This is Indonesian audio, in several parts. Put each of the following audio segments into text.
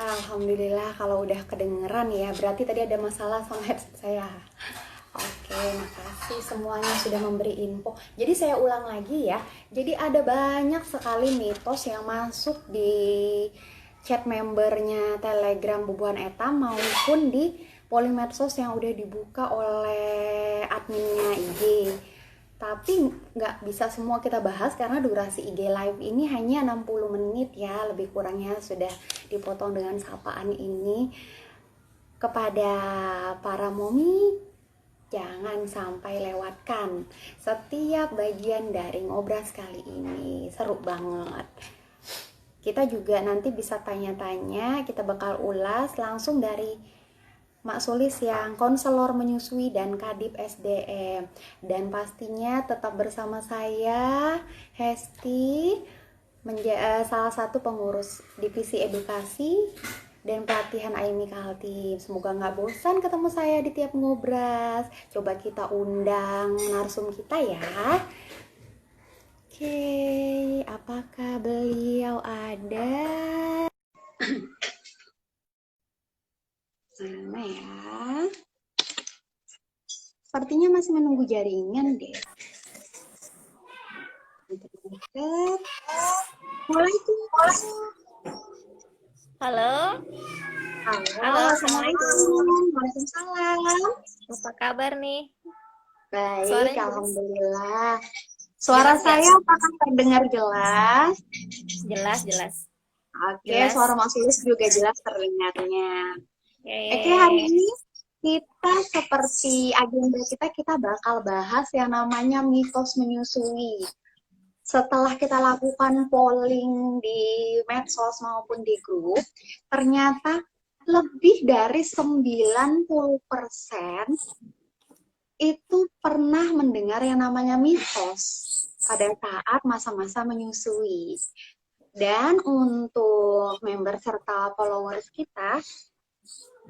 Alhamdulillah kalau udah kedengeran ya, berarti tadi ada masalah sama headset saya. Oke, makasih semuanya sudah memberi info. Jadi saya ulang lagi ya. Jadi ada banyak sekali mitos yang masuk di chat membernya Telegram Bubuhan Eta maupun di polling medsos yang udah dibuka oleh adminnya IG. Tapi nggak bisa semua kita bahas karena durasi IG Live ini hanya 60 menit ya, lebih kurangnya sudah dipotong dengan sapaan ini. Kepada para momi, jangan sampai lewatkan setiap bagian dari ngobras kali ini, seru banget. Kita juga nanti bisa tanya-tanya, kita bakal ulas langsung dari Mak Sulis yang konselor menyusui dan Kadip SDM. Dan pastinya tetap bersama saya, Hesti, salah satu pengurus divisi edukasi dan pelatihan AIMI Kaltim. Semoga nggak bosan ketemu saya di tiap ngobras. Coba kita undang narsum kita ya. Oke, apakah beliau ada? Mana ya? Sepertinya masih menunggu jaringan deh. Waalaikumsalam. Halo. Halo, assalamualaikum. Waalaikumsalam. Apa kabar nih? Baik, Suaranya alhamdulillah. Suara jelas saya apakah terdengar jelas? jelas. Oke, Jelas. suara Mas Sulis juga jelas terdengarnya. Oke. Oke, hari ini kita seperti agenda kita bakal bahas yang namanya mitos menyusui. Setelah kita lakukan polling di medsos maupun di grup, ternyata lebih dari 90% itu pernah mendengar yang namanya mitos pada saat masa-masa menyusui. Dan untuk member serta followers kita,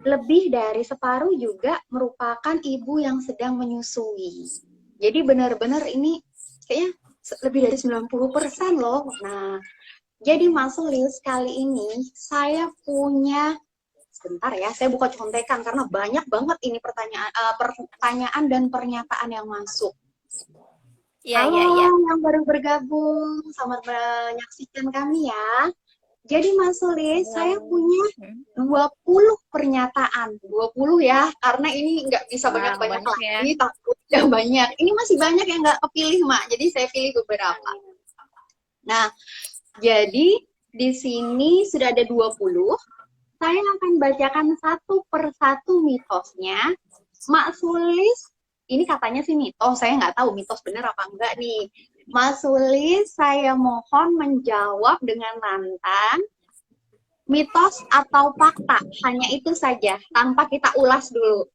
lebih dari separuh juga merupakan ibu yang sedang menyusui. Jadi benar-benar ini kayaknya lebih dari 90% loh. Nah, jadi Mas Sulis kali ini saya punya, sebentar ya, saya buka contekan karena banyak banget ini pertanyaan dan pernyataan yang masuk. Halo yang baru bergabung, selamat menyaksikan kami ya. Jadi Mas Sulis, saya punya 20 pernyataan. 20 ya, karena ini nggak bisa banyak-banyak lagi, ya. Takutnya banyak. Ini masih banyak yang nggak kepilih, Mak. Jadi saya pilih beberapa. Nah, jadi di sini sudah ada 20. Saya akan bacakan satu persatu mitosnya. Mak Sulis, ini katanya sih mitos, saya nggak tahu mitos bener apa enggak nih. Mas Sulis, saya mohon menjawab dengan lantang, mitos atau fakta, hanya itu saja, tanpa kita ulas dulu.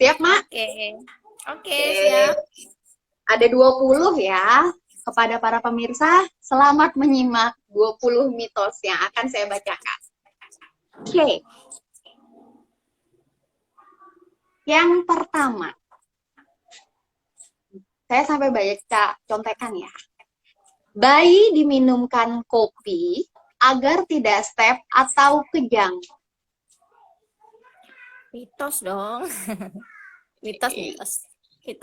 Siap, Mak? Oke, siap. Ada 20 ya. Kepada para pemirsa, selamat menyimak 20 mitos yang akan saya bacakan. Oke. Yang pertama, saya sampai baca contekan ya. Bayi diminumkan kopi agar tidak step atau kejang. Mitos dong. Mitos.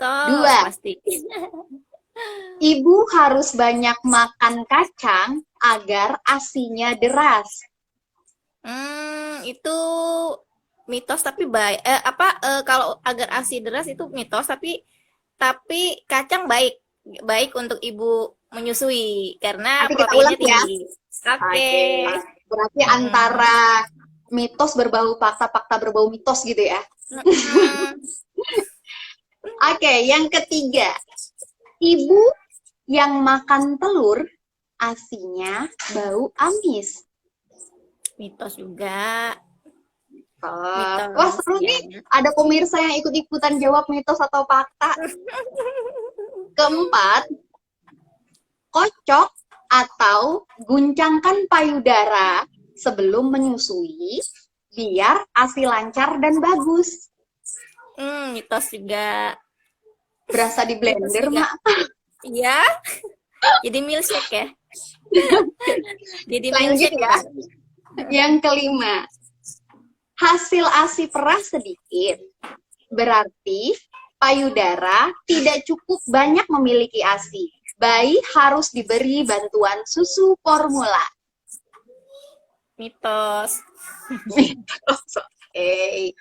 Dua. Pasti. Ibu harus banyak makan kacang agar asinya deras. Itu mitos tapi kalau agar asi deras itu mitos tapi kacang baik untuk ibu menyusui karena proteinnya tinggi. Oke. Berarti antara mitos berbau fakta berbau mitos gitu ya. Oke, yang ketiga. Ibu yang makan telur asinya bau amis. Mitos juga. Wah, seru nih. Ada pemirsa yang ikut-ikutan jawab mitos atau fakta. Keempat, kocok atau guncangkan payudara sebelum menyusui biar ASI lancar dan bagus. Mitos juga. Berasa di blender, Mak. Iya. Jadi milkshake ya. Jadi lanjut milkshake ya. Yang kelima, hasil ASI perah sedikit, berarti payudara tidak cukup banyak memiliki ASI. Bayi harus diberi bantuan susu formula. Mitos. Oke.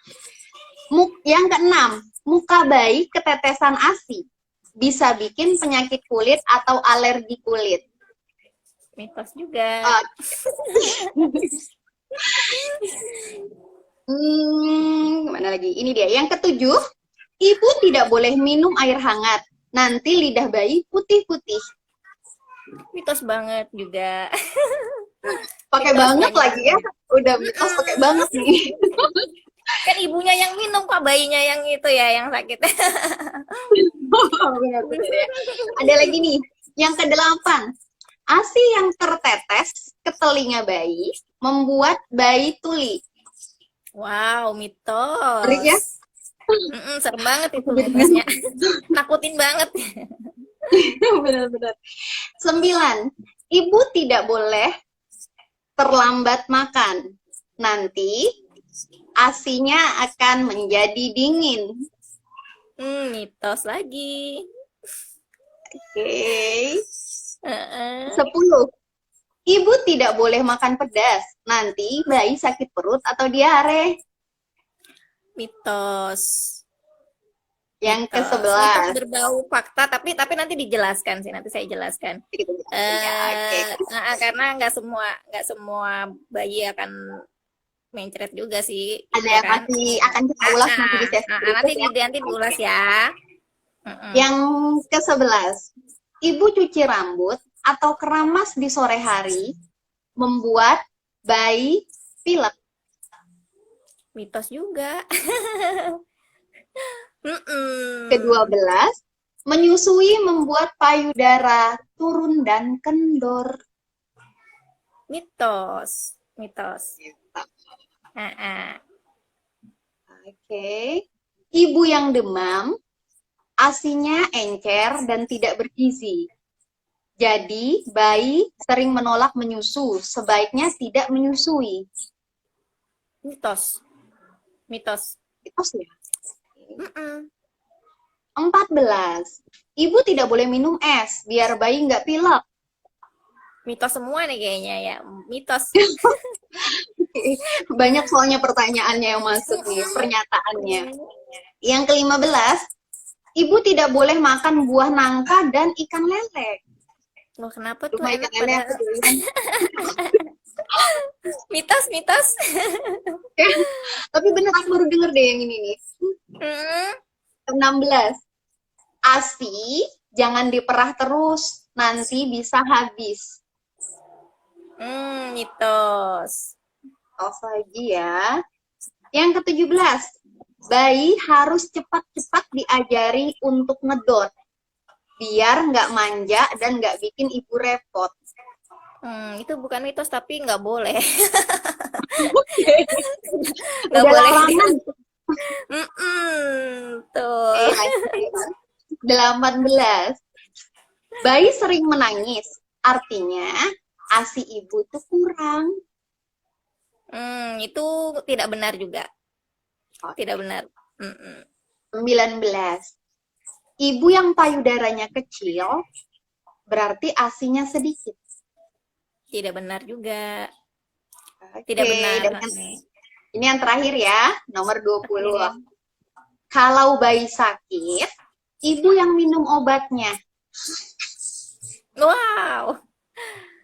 Yang keenam, muka bayi ketetesan ASI bisa bikin penyakit kulit atau alergi kulit. Mitos juga. Mana lagi? Ini dia. Yang ketujuh, ibu tidak boleh minum air hangat. Nanti lidah bayi putih-putih. Mitos banget juga. Pakai banget lagi ya. Udah mitos pakai banget nih. Kan ibunya yang minum, kok bayinya yang itu ya, yang sakit. Benar-benar ya. Ada lagi nih. Yang kedelapan, ASI yang tertetes ke telinga bayi membuat bayi tuli. Wow, mitos. Ngeri ya? Serem banget itu mitosnya. Nakutin banget. Benar-benar. 9, ibu tidak boleh terlambat makan. Nanti ASI-nya akan menjadi dingin. Mitos lagi. Oke. 10, ibu tidak boleh makan pedas. Nanti bayi sakit perut atau diare. Mitos. Yang Mitos ke-11. berbau fakta, tapi nanti dijelaskan sih, nanti saya jelaskan. Karena nggak semua bayi akan mencret juga sih. Ada yang kan? pasti akan kita ulas nanti di sesi nanti diulas ya. Yang ke-11, ibu cuci rambut atau keramas di sore hari membuat bayi pilek. Mitos juga. Ke-12, menyusui membuat payudara turun dan kendor. Mitos. Oke. Ibu yang demam, ASI-nya encer dan tidak bergizi. Jadi, bayi sering menolak menyusu, sebaiknya tidak menyusui. Mitos ya? 14, ibu tidak boleh minum es, biar bayi nggak pilek. Mitos semua nih kayaknya ya, mitos. Banyak soalnya pertanyaannya yang masuk nih, pernyataannya. Yang ke-15, ibu tidak boleh makan buah nangka dan ikan lele. Loh, kenapa tuh Cuma enak ikan lele pada... mitos. Tapi bener, aku baru denger deh yang ini nih. 16, ASI jangan diperah terus, nanti bisa habis. Mitos. Off lagi ya. Yang ke-17, bayi harus cepat-cepat diajari untuk ngedot, biar nggak manja dan nggak bikin ibu repot. Itu bukan mitos, tapi nggak boleh. Nggak boleh. Tuh. 18, bayi sering menangis, artinya ASI ibu tuh kurang. Itu tidak benar juga. Tidak benar. 19, ibu yang payudaranya kecil, berarti ASI-nya sedikit. Tidak benar juga. Oke, Tidak benar. Ini yang terakhir ya, nomor 20. Kalau bayi sakit, ibu yang minum obatnya. Wow.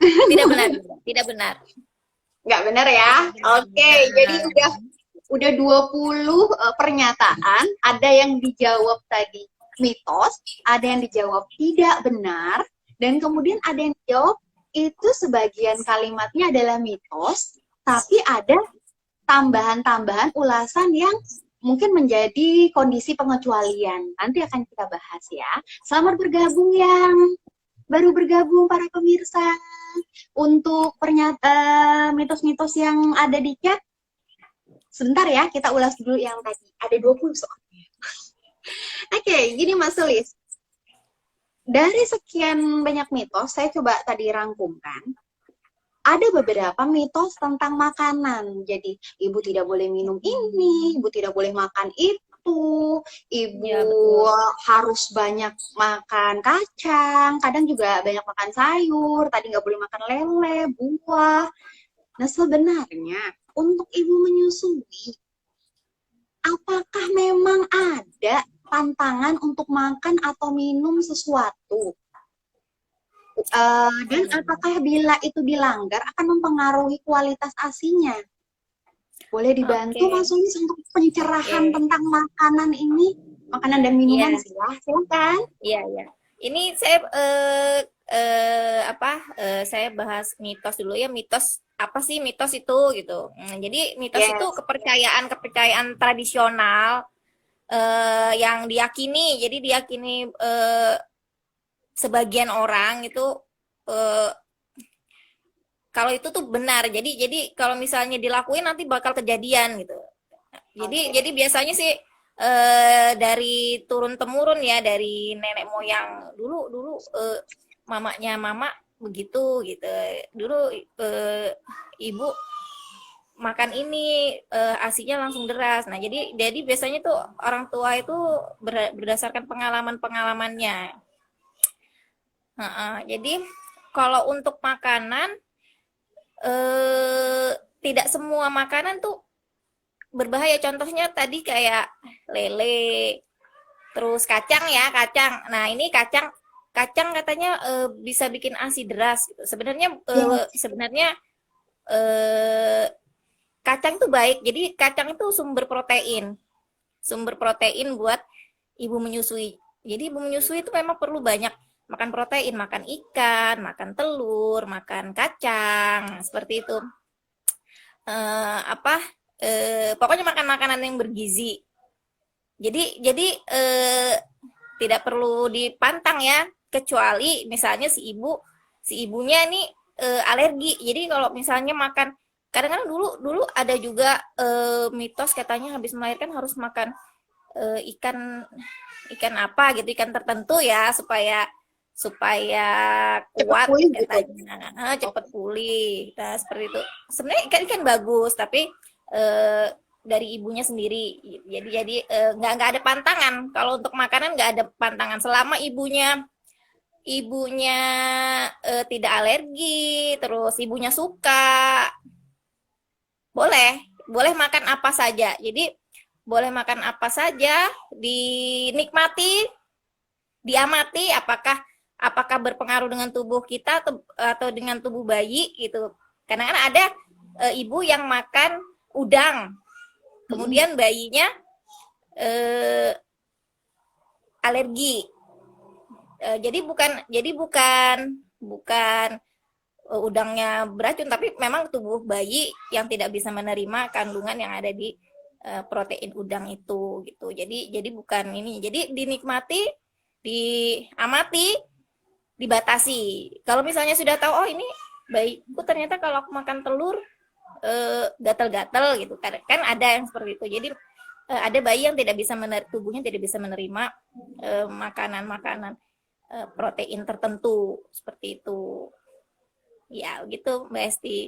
Tidak benar. Tidak benar. Nggak benar ya? Oke, jadi udah 20 pernyataan, ada yang dijawab tadi mitos, ada yang dijawab tidak benar, dan kemudian ada yang dijawab itu sebagian kalimatnya adalah mitos, tapi ada tambahan-tambahan ulasan yang mungkin menjadi kondisi pengecualian. Nanti akan kita bahas ya. Selamat bergabung yang baru bergabung para pemirsa. Untuk mitos-mitos yang ada di chat, sebentar ya, kita ulas dulu yang tadi. Ada 20 soalnya. Oke, gini Mas Sulis. Dari sekian banyak mitos, saya coba tadi rangkumkan. ada beberapa mitos tentang makanan. Jadi, ibu tidak boleh minum ini, ibu tidak boleh makan itu, ibu Ya, betul. harus banyak makan kacang, kadang juga banyak makan sayur, tadi nggak boleh makan lele, buah. Nah, sebenarnya untuk ibu menyusui, apakah memang ada pantangan untuk makan atau minum sesuatu? Dan apakah bila itu dilanggar akan mempengaruhi kualitas ASI-nya? Boleh dibantu Oke, Mas Sulis untuk pencerahan oke. tentang makanan ini? Makanan dan minuman Iya, sih ya, silakan. iya, iya. Ini saya apa? Saya bahas mitos dulu ya. Mitos apa sih mitos itu gitu. Jadi mitos itu Yes. kepercayaan tradisional yang diyakini. Jadi diyakini sebagian orang itu eh, kalau itu tuh benar. Jadi kalau misalnya dilakuin nanti bakal kejadian gitu. Jadi Oke. biasanya sih dari turun temurun ya dari nenek moyang dulu dulu mamanya mama begitu gitu. Dulu ibu makan ini asinya langsung deras. Nah, jadi biasanya tuh orang tua itu berdasarkan pengalaman-pengalamannya. Jadi kalau untuk makanan tidak semua makanan tuh berbahaya. Contohnya tadi kayak lele, terus kacang ya, kacang. Nah, ini kacang kacang katanya bisa bikin ASI deras gitu. Sebenarnya Yes. sebenarnya eh, kacang itu baik. Jadi kacang itu sumber protein. Sumber protein buat ibu menyusui. Jadi ibu menyusui itu memang perlu banyak makan protein, makan ikan, makan telur, makan kacang, seperti itu. Apa pokoknya makan makanan yang bergizi. Jadi tidak perlu dipantang ya, kecuali misalnya si ibunya ini alergi. Jadi kalau misalnya makan kadang-kadang dulu dulu ada juga mitos katanya habis melahirkan harus makan ikan ikan apa gitu, ikan tertentu ya supaya supaya Cepat kuat pulih gitu. katanya, cepat Oke. pulih. Nah, seperti itu. Sebenarnya ikan ikan bagus, tapi eh, dari ibunya sendiri. Jadi nggak ada pantangan. Kalau untuk makanan nggak ada pantangan selama ibunya tidak alergi, terus ibunya suka, boleh boleh makan apa saja. Jadi boleh makan apa saja, dinikmati, diamati apakah apakah berpengaruh dengan tubuh kita atau dengan tubuh bayi gitu. Karena kan ada ibu yang makan udang, Mm-mm. kemudian bayinya eh, alergi. Jadi bukan udangnya beracun, tapi memang tubuh bayi yang tidak bisa menerima kandungan yang ada di protein udang itu gitu. Jadi bukan ini. Jadi dinikmati, diamati, dibatasi. Kalau misalnya sudah tahu oh ini bayiku ternyata kalau aku makan telur gatal-gatal gitu kan ada yang seperti itu. Jadi ada bayi yang tidak bisa tubuhnya tidak bisa menerima makanan-makanan protein tertentu seperti itu. Ya, gitu Mbak Esti.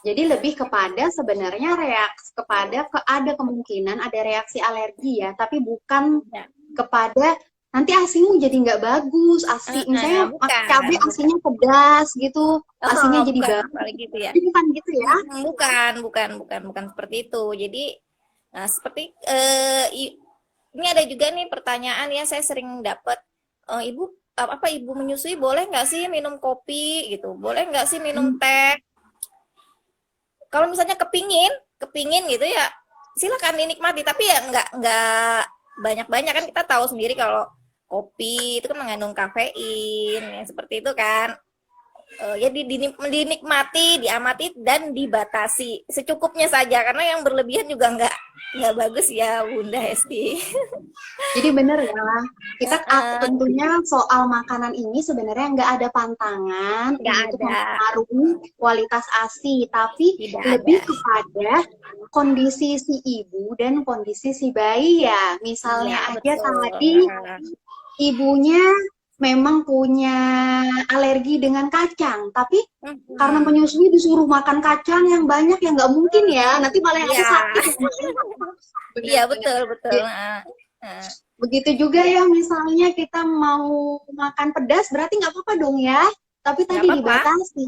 Jadi lebih kepada sebenarnya reaksi kepada ada kemungkinan ada reaksi alergi ya, tapi bukan Ya. kepada nanti asinya jadi nggak bagus, asi misalnya makan Bukan, cabai bukan. asinya pedas gitu, asinya Oh, jadi bukan bagus. apalagi gitu ya. Jadi bukan gitu ya. Bukan seperti itu. Jadi, nah seperti ini ada juga nih pertanyaan ya saya sering dapat, ibu apa ibu menyusui boleh nggak sih minum kopi gitu? Boleh nggak sih minum Hmm. teh? Kalau misalnya kepingin gitu ya silakan dinikmati. Tapi ya nggak banyak-banyak kan kita tahu sendiri kalau kopi itu kan mengandung kafein ya seperti itu kan. Ya dinikmati, diamati dan dibatasi secukupnya saja karena yang berlebihan juga nggak bagus ya Bunda Hesti. Jadi bener ya, kita Uh, tentunya soal makanan ini sebenarnya nggak ada pantangan nggak untuk ada, mempengaruhi kualitas ASI, tapi tidak ada. lebih kepada kondisi si ibu dan kondisi si bayi ya. Iya Misalnya aja betul. tadi ibunya memang punya alergi dengan kacang, tapi karena Hmm. menyusui disuruh makan kacang yang banyak, yang nggak mungkin ya, nanti malah yang aku Iya, sakit. iya Benar-benar. betul betul. Heeh. Begitu juga ya, misalnya kita mau makan pedas, berarti nggak apa-apa dong ya, tapi Nggak tadi apa-apa. dibatasi.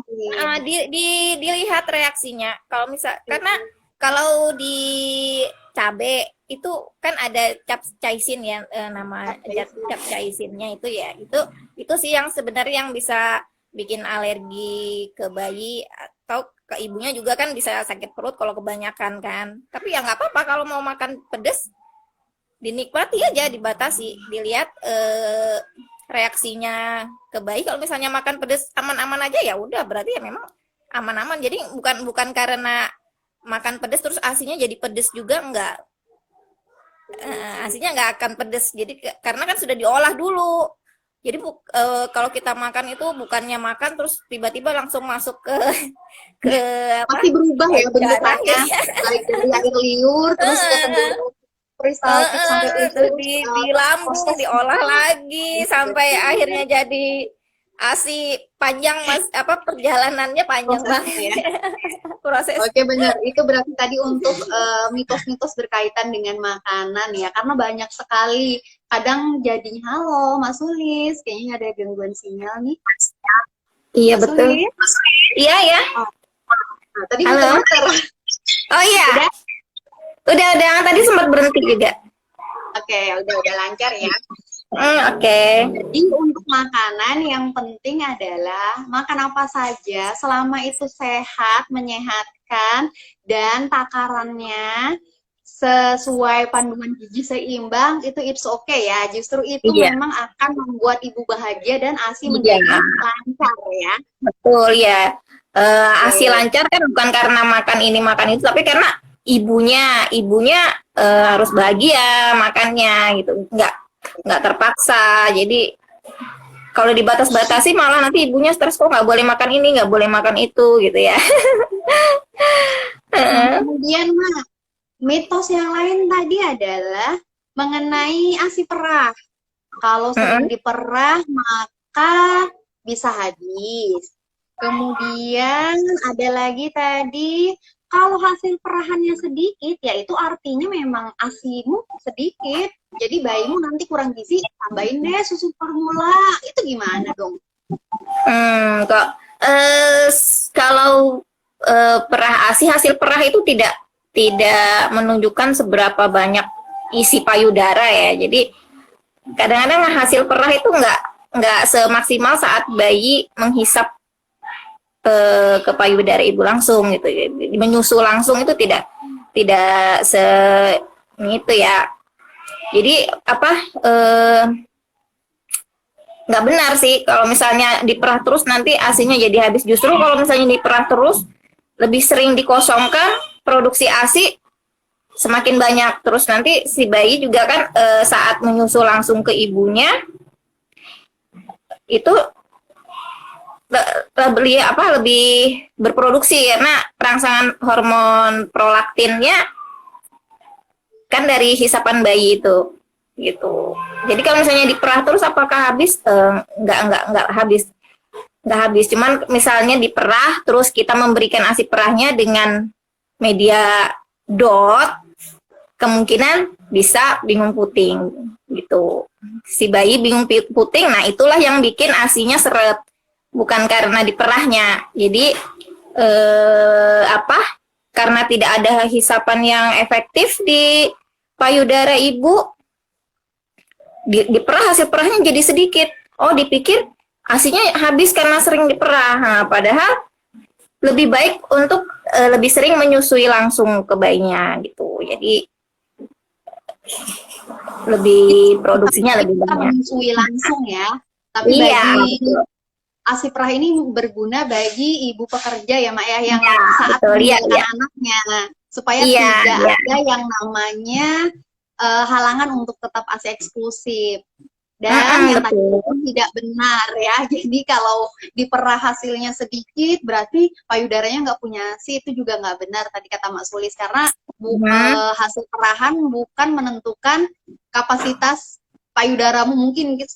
Dilihat reaksinya. Kalau misal karena kalau di cabe itu kan ada capsaicin ya, nama capsaicinnya itu ya. Itu sih yang sebenarnya yang bisa bikin alergi ke bayi atau ke ibunya juga kan bisa sakit perut kalau kebanyakan kan. Tapi ya nggak apa-apa kalau mau makan pedes dinikmati aja, dibatasi, dilihat reaksinya ke bayi. Kalau misalnya makan pedas aman-aman aja ya udah berarti ya memang aman-aman. Jadi bukan bukan karena makan pedas terus asinya jadi pedas juga enggak. Asinya enggak akan pedas. Jadi karena kan sudah diolah dulu. Jadi kalau kita makan itu bukannya makan terus tiba-tiba langsung masuk ke ke apa? Pasti berubah ya Darah bentukannya, gitu. baik dari air liur, terus ke kristaltik sampai Terus ujung, di lambung proses. diolah lagi sampai akhirnya jadi ASI panjang mas apa perjalanannya panjang Prosesnya banget ya. proses. Oke, benar. Itu berarti tadi untuk mitos-mitos berkaitan dengan makanan ya. Karena banyak sekali. Kadang jadinya, halo Mas Sulis, kayaknya ada gangguan sinyal nih. Iya Mas betul. Sulis. Iya ya. Oh, nah, tadi Halo. muter-muter. Oh iya. Udah? Udah tadi sempat berhenti juga. Oke, udah lancar ya. Oke. Jadi untuk makanan yang penting adalah makan apa saja selama itu sehat, menyehatkan, dan takarannya sesuai panduan gizi seimbang, itu it's okay ya. Justru itu Iya. memang akan membuat ibu bahagia dan ASI Iya. menjadi lancar ya. Betul ya. ASI Oke. lancar kan bukan karena makan ini makan itu, tapi karena ibunya harus bahagia makannya gitu, nggak terpaksa. Jadi kalau dibatas-batasi malah nanti ibunya stres, kok nggak boleh makan ini, nggak boleh makan itu gitu ya. Kemudian mitos yang lain tadi adalah mengenai ASI perah. Kalau sering diperah maka bisa habis. Kemudian ada lagi tadi, kalau hasil perahannya sedikit, ya itu artinya memang ASImu sedikit. Jadi bayimu nanti kurang gizi, tambahin deh susu formula. Itu gimana dong? Kok kalau perah ASI, hasil perah itu tidak menunjukkan seberapa banyak isi payudara ya. Jadi kadang-kadang hasil perah itu nggak semaksimal saat bayi menghisap ke payudara ibu langsung gitu. Jadi, menyusu langsung itu tidak itu ya. Jadi apa nggak benar sih kalau misalnya diperah terus nanti asinya jadi habis. Justru kalau misalnya diperah terus lebih sering dikosongkan, produksi ASI semakin banyak. Terus nanti si bayi juga kan saat menyusu langsung ke ibunya itu lebih berproduksi karena perangsangan hormon prolaktinnya kan dari hisapan bayi itu gitu. Jadi kalau misalnya diperah terus apakah habis? Nggak habis. Cuman misalnya diperah terus kita memberikan ASI perahnya dengan media dot, kemungkinan bisa bingung puting gitu. Si bayi bingung puting, nah itulah yang bikin ASInya seret, bukan karena diperahnya. Jadi karena tidak ada hisapan yang efektif di payudara ibu, diperah hasil perahnya jadi sedikit. Oh, dipikir ASInya habis karena sering diperah. Nah, padahal lebih baik untuk lebih sering menyusui langsung ke bayinya gitu. Jadi lebih produksinya lebih banyak. Menyusui langsung ya. Tapi iya, bagi ASI perah ini berguna bagi ibu pekerja ya, Mak ya, yang saat meninggalkan anaknya, supaya tidak ada yang namanya halangan untuk tetap ASI eksklusif. Dan yang tadi tidak benar ya. Jadi kalau diperah hasilnya sedikit, berarti payudaranya nggak punya ASI, itu juga nggak benar tadi kata Mak Sulis. Karena hasil perahan bukan menentukan kapasitas payudaramu mungkin Iya.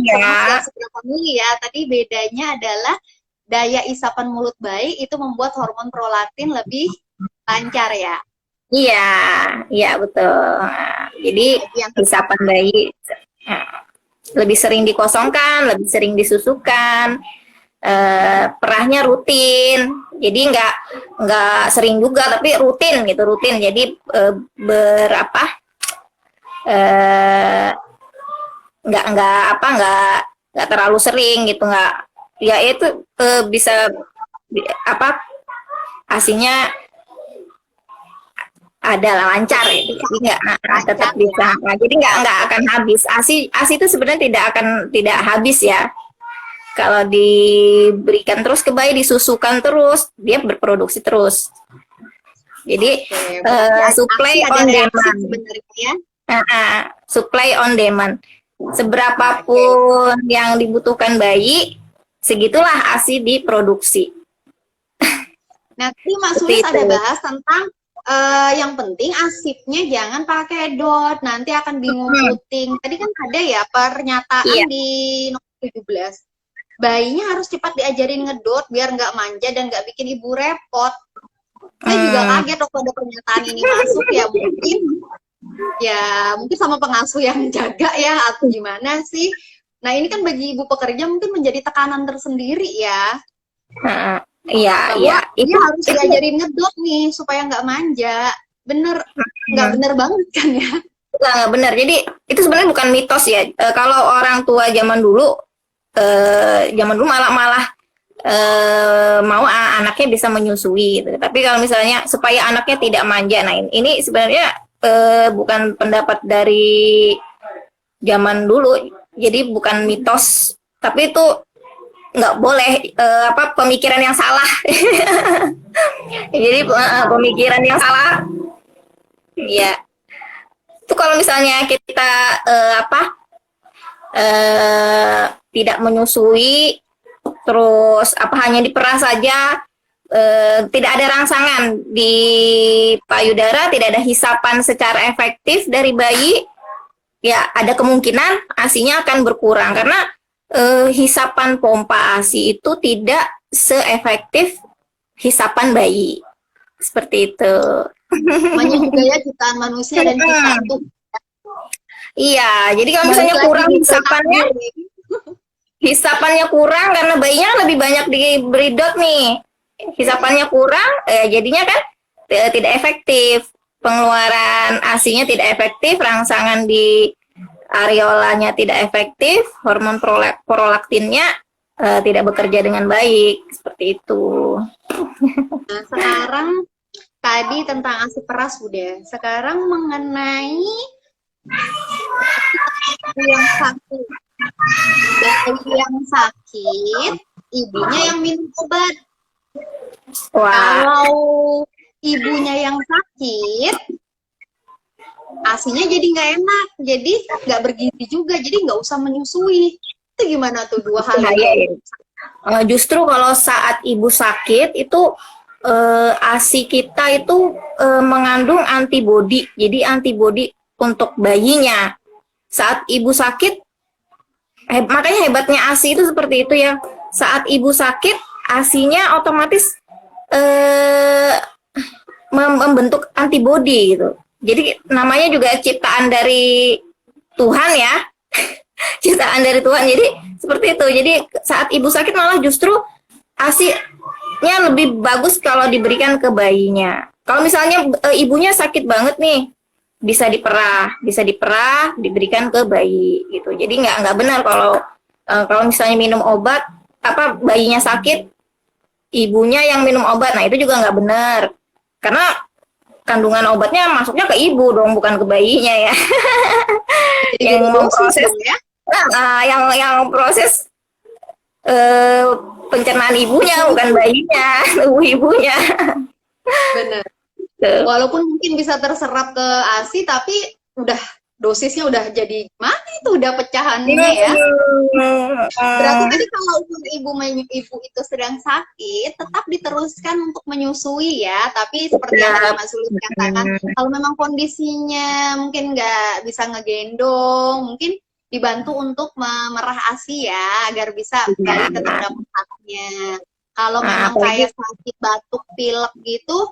tidak seberapa mili ya. Tadi bedanya adalah daya isapan mulut bayi itu membuat hormon prolaktin lebih lancar ya. Iya, iya betul. Nah, jadi Yang isapan bayi lebih sering dikosongkan, lebih sering disusukan, perahnya rutin. Jadi nggak sering juga, tapi rutin gitu, rutin. Jadi berapa? Nggak terlalu sering gitu, nggak. Ya itu bisa apa? Asinya ada lancar ya, jadi nggak tetap bisa. Nah, jadi nggak akan habis. Asi itu sebenarnya tidak habis ya. Kalau diberikan terus ke bayi, disusukan terus, dia berproduksi terus. Jadi supply on demand. Ya? Supply on demand. Seberapapun yang dibutuhkan bayi, segitulah ASI diproduksi. Nanti Mas Sulis ada bahas tentang yang penting asipnya jangan pakai dot, nanti akan bingung puting. Tadi kan ada ya pernyataan di nomor 17. Bayinya harus cepat diajarin ngedot biar nggak manja dan nggak bikin ibu repot. Saya juga kaget waktu ada pernyataan ini masuk ya mungkin sama pengasuh yang jaga ya atau gimana sih. Nah ini kan bagi ibu pekerja mungkin menjadi tekanan tersendiri ya. Iya. Itu harus diajarin ngedot nih supaya nggak manja. Nggak bener banget kan ya? Nggak benar. Jadi itu sebenarnya bukan mitos ya. Kalau orang tua zaman dulu malah mau anaknya bisa menyusui. Gitu. Tapi kalau misalnya supaya anaknya tidak manja, nah ini sebenarnya bukan pendapat dari zaman dulu. Jadi bukan mitos, tapi itu nggak boleh pemikiran yang salah. Jadi pemikiran yang salah ya itu kalau misalnya kita tidak menyusui terus hanya diperah saja, tidak ada rangsangan di payudara, tidak ada hisapan secara efektif dari bayi, ya ada kemungkinan ASI-nya akan berkurang karena hisapan pompa ASI itu tidak seefektif hisapan bayi. Seperti itu. Namanya juga ya jutaan manusia dan kita itu. Iya, jadi kalau misalnya kurang hisapannya kurang karena bayinya lebih banyak diberi dot nih. Hisapannya kurang, jadinya kan tidak efektif. Pengeluaran ASI-nya tidak efektif, rangsangan di areolanya tidak efektif, hormon prolaktinnya tidak bekerja dengan baik, seperti itu. Nah, sekarang tadi tentang ASI peras udah. Sekarang mengenai yang sakit. Bayi yang sakit, ibunya yang minum obat. Wah. Kalau ibunya yang sakit, ASINya jadi nggak enak, jadi nggak bergizi juga, jadi nggak usah menyusui. Itu gimana tuh dua hal ini? Justru kalau saat ibu sakit itu ASI kita itu mengandung antibodi, jadi antibodi untuk bayinya. Saat ibu sakit, makanya hebatnya ASI itu seperti itu ya. Saat ibu sakit, ASI-nya otomatis membentuk antibodi gitu. Jadi namanya juga ciptaan dari Tuhan ya. Ciptaan dari Tuhan. Jadi seperti itu. Jadi saat ibu sakit malah justru ASI-nya lebih bagus kalau diberikan ke bayinya. Kalau misalnya ibunya sakit banget nih, bisa diperah, diberikan ke bayi gitu. Jadi nggak benar kalau misalnya minum obat, bayinya sakit, ibunya yang minum obat. Nah itu juga nggak benar. Karena kandungan obatnya masuknya ke ibu dong, bukan ke bayinya ya. Yang memproses ya. Yang proses pencernaan ibunya, bukan bayinya, tubuh ibunya. Benar. Walaupun mungkin bisa terserap ke ASI, tapi udah dosisnya udah jadi mana itu udah pecahannya ya. Berarti tadi kalau ibu itu sedang sakit, tetap diteruskan untuk menyusui ya. Tapi seperti yang tadi Mas Sulit katakan, kalau memang kondisinya mungkin nggak bisa ngegendong, mungkin dibantu untuk memerah ASI ya, agar bisa bayi tetap dapat haknya. Kalau memang kayak sakit batuk, pilek gitu,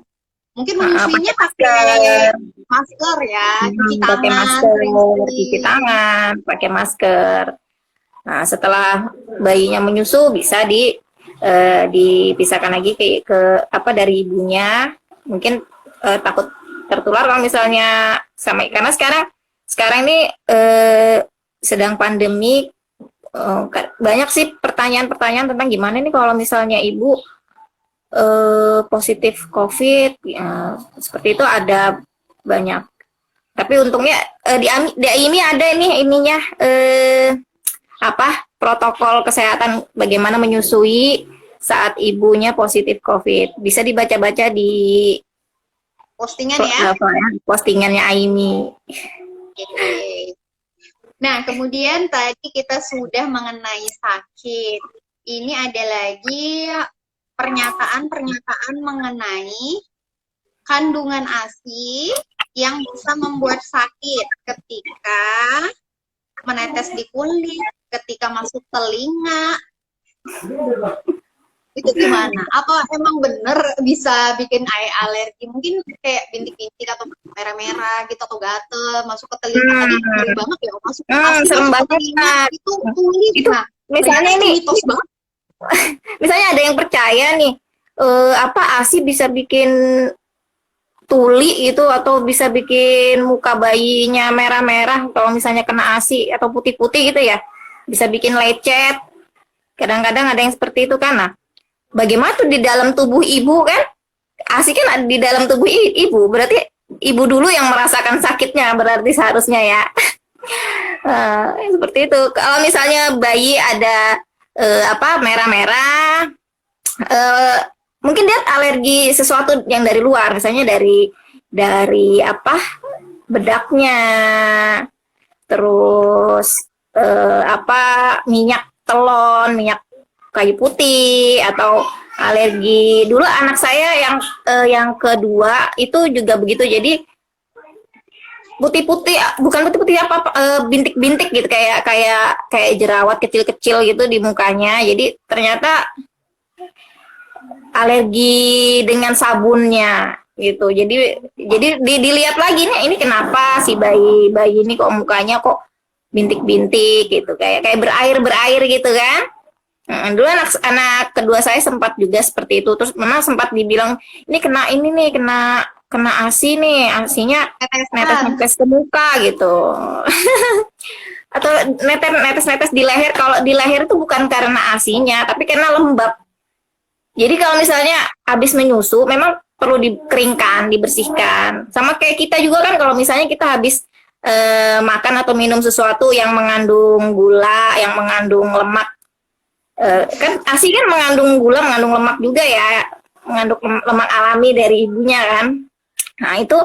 mungkin menyusuinya pakai masker ya, cuci tangan, pakai masker. Nah, setelah bayinya menyusu bisa dipisahkan lagi ke apa dari ibunya. Mungkin takut tertular kalau misalnya karena sekarang ini sedang pandemi, banyak sih pertanyaan-pertanyaan tentang gimana nih kalau misalnya ibu positif COVID, ya, seperti itu ada banyak. Tapi untungnya di ini ada ininya protokol kesehatan bagaimana menyusui saat ibunya positif COVID. Bisa dibaca-baca di postingannya Aimi. Nah, kemudian tadi kita sudah mengenai sakit. Ini ada lagi pernyataan-pernyataan mengenai kandungan ASI yang bisa membuat sakit ketika menetes di kulit, ketika masuk telinga. Itu gimana? Apa emang bener bisa bikin alergi? Mungkin kayak bintik-bintik atau merah-merah gitu atau gatel masuk ke telinga tadi ngeri banget ya, masuk ke telinga itu kulit. Nah, misalnya ini mitos banget. Misalnya ada yang percaya nih ASI bisa bikin tuli itu atau bisa bikin muka bayinya merah-merah kalau misalnya kena ASI atau putih-putih gitu ya, bisa bikin lecet. Kadang-kadang ada yang seperti itu kan. Nah, bagaimana tuh di dalam tubuh ibu kan? ASI kan ada di dalam tubuh ibu, berarti ibu dulu yang merasakan sakitnya berarti seharusnya ya. Seperti itu. Kalau misalnya bayi ada merah-merah, mungkin dia alergi sesuatu yang dari luar, misalnya dari bedaknya, terus minyak telon, minyak kayu putih, atau alergi. Dulu anak saya yang kedua itu juga begitu, jadi putih-putih, bukan putih-putih bintik-bintik gitu, kayak jerawat kecil-kecil gitu di mukanya. Jadi ternyata alergi dengan sabunnya gitu. Jadi dilihat lagi nih, ini kenapa si bayi ini kok mukanya kok bintik-bintik gitu, kayak berair gitu kan. Dulu anak kedua saya sempat juga seperti itu, terus memang sempat dibilang ini kena ASI nih, ASInya netes ke muka gitu. Atau netes di leher. Kalau di leher itu bukan karena ASInya, tapi karena lembab. Jadi kalau misalnya habis menyusu memang perlu dikeringkan, dibersihkan. Sama kayak kita juga kan, kalau misalnya kita habis makan atau minum sesuatu yang mengandung gula, yang mengandung lemak, kan ASI kan mengandung gula, mengandung lemak juga ya, mengandung lemak alami dari ibunya kan. Nah itu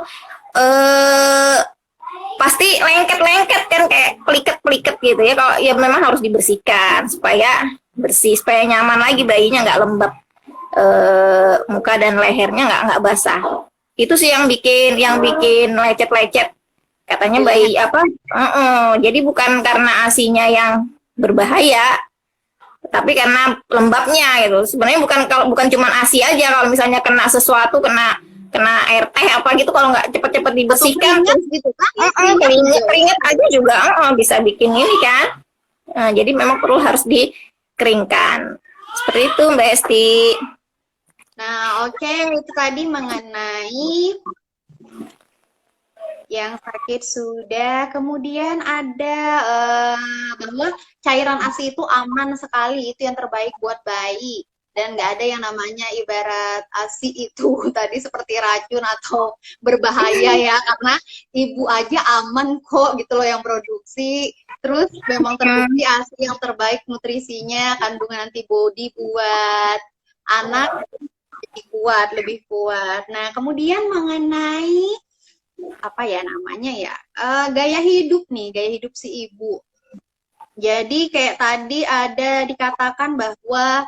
pasti lengket-lengket kan, kayak peliket-peliket gitu ya. Kalau ya memang harus dibersihkan supaya bersih, supaya nyaman lagi bayinya, nggak lembab muka dan lehernya nggak basah. Itu sih yang bikin lecet-lecet. Katanya bayi jadi bukan karena ASInya yang berbahaya, tapi karena lembabnya gitu. Sebenarnya bukan cuma ASI aja, kalau misalnya kena sesuatu, kena air teh apa gitu, kalau nggak cepet-cepet dibersihkan gitu kan, keringet aja juga bisa bikin ini kan. Jadi memang harus dikeringkan. Seperti itu Mbak Esti. Nah, oke, itu tadi mengenai yang sakit sudah. Kemudian ada bahwa cairan ASI itu aman sekali, itu yang terbaik buat bayi. Dan nggak ada yang namanya ibarat ASI itu tadi seperti racun atau berbahaya ya, karena ibu aja aman kok gitu loh yang produksi. Terus memang terbukti ASI yang terbaik nutrisinya, kandungan antibodi buat anak lebih kuat. Nah, kemudian mengenai apa ya namanya ya, gaya hidup nih, gaya hidup si ibu. Jadi kayak tadi ada dikatakan bahwa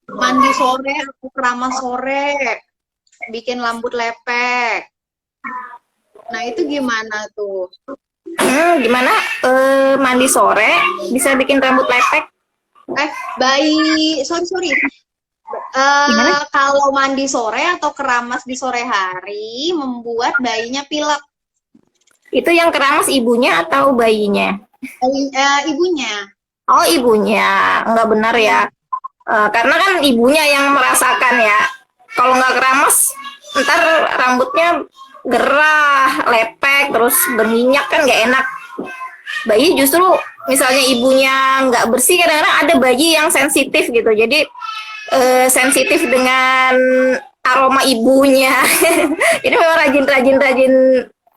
mandi sore atau keramas sore bikin rambut lepek. Nah, itu gimana tuh? Gimana? Mandi sore bisa bikin rambut lepek? Sorry. Gimana? Kalau mandi sore atau keramas di sore hari membuat bayinya pilek. Itu yang keramas ibunya atau bayinya? Ibunya. Oh, ibunya. Enggak benar ya. Karena kan ibunya yang merasakan ya. Kalau nggak keramas, ntar rambutnya gerah, lepek, terus berminyak kan nggak enak. Bayi justru misalnya ibunya nggak bersih, kadang-kadang ada bayi yang sensitif gitu. Jadi sensitif dengan aroma ibunya. Jadi memang rajin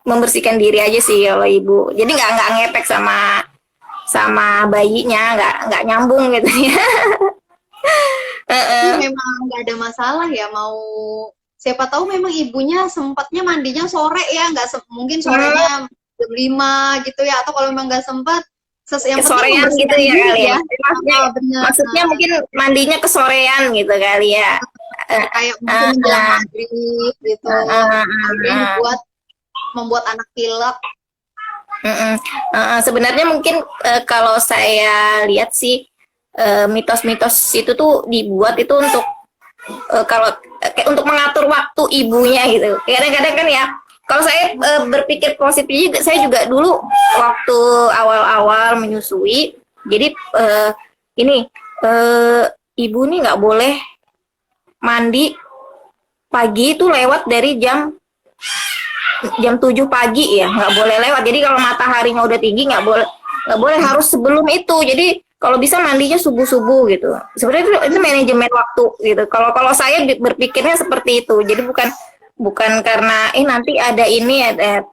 membersihkan diri aja sih kalau ibu. Jadi nggak ngepek sama bayinya, nggak nyambung gitu ya. Memang nggak ada masalah ya, mau siapa tahu memang ibunya sempatnya mandinya sore ya, nggak mungkin sorenya jam 5 gitu ya, atau kalau memang nggak sempat yang kesorean gitu ya kali ya. Maksudnya Nah, mungkin mandinya kesorean gitu kali ya. Kayak mungkin menjelang maghrib gitu. Membuat anak pilek. Sebenarnya mungkin kalau saya lihat sih mitos-mitos itu tuh dibuat itu untuk kalau untuk mengatur waktu ibunya gitu. Kadang-kadang kan ya, kalau saya berpikir positif juga, saya juga dulu waktu awal-awal menyusui, jadi ini ibu nih nggak boleh mandi pagi itu lewat dari jam 7 pagi ya, nggak boleh lewat. Jadi kalau mataharinya udah tinggi nggak boleh, harus sebelum itu. Jadi kalau bisa mandinya subuh gitu. Sebenarnya itu manajemen waktu gitu. Kalau saya berpikirnya seperti itu. Jadi bukan karena nanti ada ini ada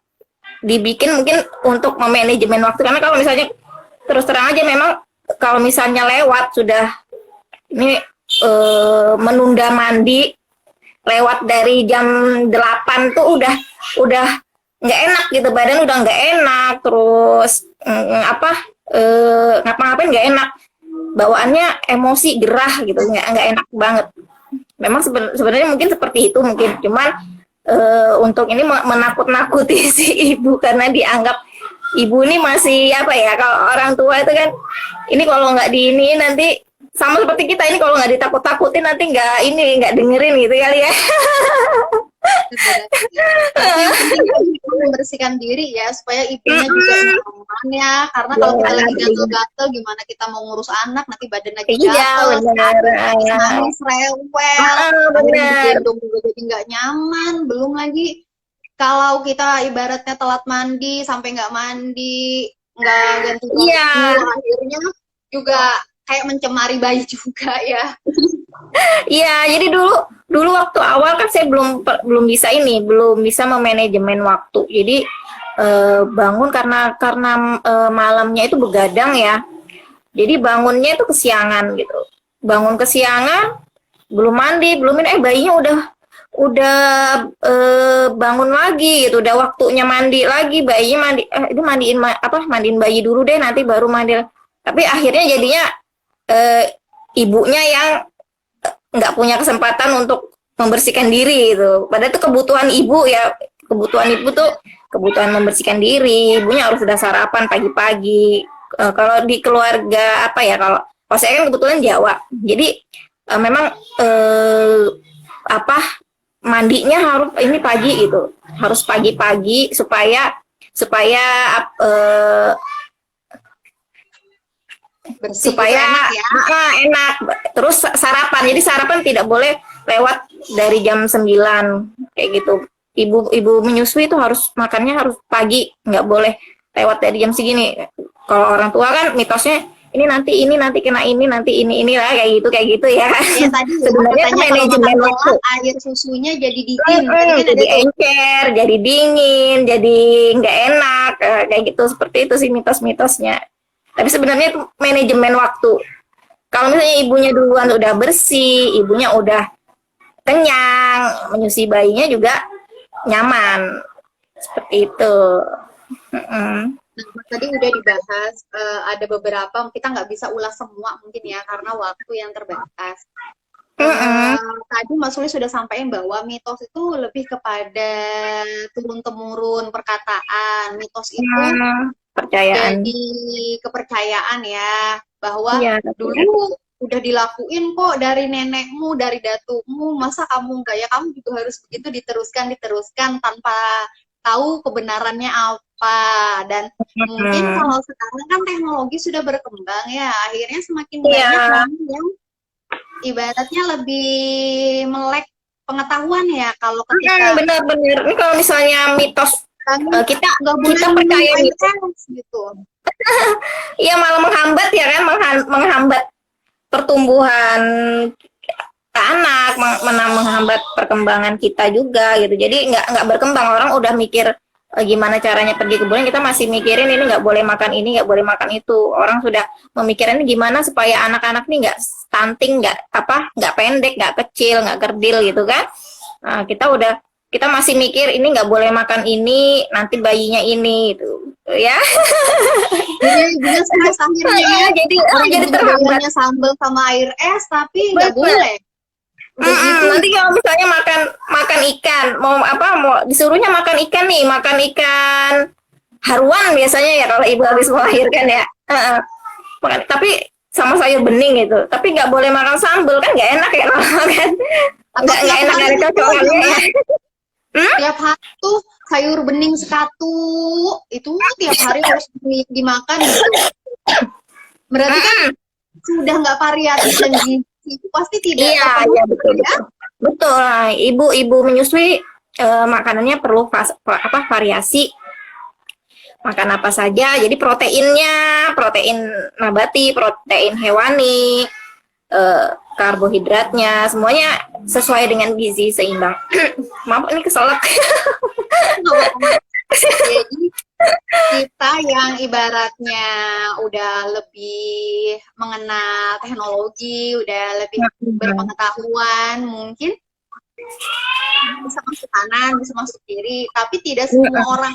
dibikin mungkin untuk memanajemen waktu. Karena kalau misalnya terus terang aja memang kalau misalnya lewat sudah ini menunda mandi lewat dari jam 8 tuh udah nggak enak gitu, badan udah nggak enak, terus ngapa-ngapain nggak enak, bawaannya emosi gerah gitu, nggak enak banget. Memang sebenarnya mungkin seperti itu, mungkin cuman untuk ini menakut-nakuti si ibu karena dianggap ibu ini masih apa ya, kalau orang tua itu kan ini kalau nggak di ini nanti sama seperti kita ini, kalau nggak ditakut-takutin nanti nggak dengerin gitu kali ya. Yang penting membersihkan diri ya supaya ibunya juga nyaman ya, karena kalau kita lagi gatel-gatel gimana kita mau ngurus anak, nanti badan lagi gatel, nangis rewel, gendong juga jadi nggak nyaman. Belum lagi kalau kita ibaratnya telat mandi sampai nggak mandi, nggak ganti baju, akhirnya juga kayak mencemari bayi juga ya. Iya, jadi dulu waktu awal kan saya belum bisa memanajemen waktu. Jadi bangun karena malamnya itu begadang ya. Jadi bangunnya itu kesiangan gitu. Bangun kesiangan, belum mandi, belum ini, bayinya udah bangun lagi gitu. Udah waktunya mandi lagi, bayinya mandiin bayi dulu deh, nanti baru mandi. Tapi akhirnya jadinya ibunya yang nggak punya kesempatan untuk membersihkan diri gitu. Padahal itu kebutuhan ibu ya, kebutuhan membersihkan diri. Ibunya harus sudah sarapan pagi-pagi. Kalau di keluarga kalau saya kan kebetulan Jawa, jadi memang mandinya harus ini pagi gitu, harus pagi-pagi supaya bersih supaya enak ya. Enak. Terus sarapan. Jadi sarapan tidak boleh lewat dari jam 9 kayak gitu. Ibu menyusui itu harus makannya harus pagi, nggak boleh lewat dari jam segini. Kalau orang tua kan mitosnya ini nanti kena ini, nanti ini lah kayak gitu ya. Ya tadi sebenarnya itu manajemen waktu. Air susunya jadi dingin, jadi encer, jadi dingin, jadi nggak enak kayak gitu. Seperti itu sih mitos-mitosnya. Tapi sebenarnya itu manajemen waktu. Kalau misalnya ibunya duluan udah bersih, ibunya udah kenyang, menyusui bayinya juga nyaman. Seperti itu. Mm-mm. Nah, tadi udah dibahas, ada beberapa, kita nggak bisa ulas semua mungkin ya, karena waktu yang terbatas. Mm-mm. Tadi Mas Suli sudah sampaikan bahwa mitos itu lebih kepada turun-temurun perkataan. Mitos itu Percayaan. jadi kepercayaan ya, bahwa Iya, dulu udah dilakuin kok dari nenekmu, dari datumu, masa kamu enggak, ya kamu juga harus begitu, diteruskan tanpa tahu kebenarannya apa. Dan mungkin kalau sekarang kan teknologi sudah berkembang ya, akhirnya semakin banyak Iya, orang yang ibaratnya lebih melek pengetahuan ya, kalau ketika benar-benar. Ini kalau misalnya mitos, kamu kita nggak boleh kita minum percaya air mitos, es gitu. iya malah menghambat ya kan, menghambat pertumbuhan anak, menghambat perkembangan kita juga gitu. Jadi nggak berkembang. Orang udah mikir gimana caranya pergi ke bulan, kita masih mikirin ini nggak boleh makan ini, nggak boleh makan itu. Orang sudah memikirkan gimana supaya anak-anak ini nggak stunting, nggak pendek, nggak kecil, nggak kerdil gitu kan. Nah, kita masih mikir ini nggak boleh makan ini, nanti bayinya ini gitu ya. Jadi ibunya stres akhirnya ya. Orang Jadi ibunya terhambat. doyannya sambal sama air es, tapi nggak Betul. boleh. Udah gitu, Nanti kalau misalnya makan makan ikan, mau disuruhnya makan ikan nih, makan ikan haruan biasanya ya kalau ibu habis melahirkan ya. Tapi sama sayur bening gitu. Tapi nggak boleh makan sambal kan nggak enak ya kalau makan. atau Nggak tiap enak hari ada itu cocokannya ya. tiap hari tuh sayur bening sekatu, itu tiap hari harus dimakan gitu. Berarti kan sudah nggak variatif dan gizi, itu pasti tidak Iya, terpenuhi iya betul ya. betul. Betul. Ibu-ibu menyusui makanannya perlu variasi, makan apa saja. Jadi proteinnya, protein nabati, protein hewani, karbohidratnya, semuanya sesuai dengan gizi seimbang. Maaf, ini keselak. Jadi kita yang ibaratnya udah lebih mengenal teknologi, udah lebih berpengetahuan, mungkin bisa masuk kanan, bisa masuk kiri, tapi tidak semua orang,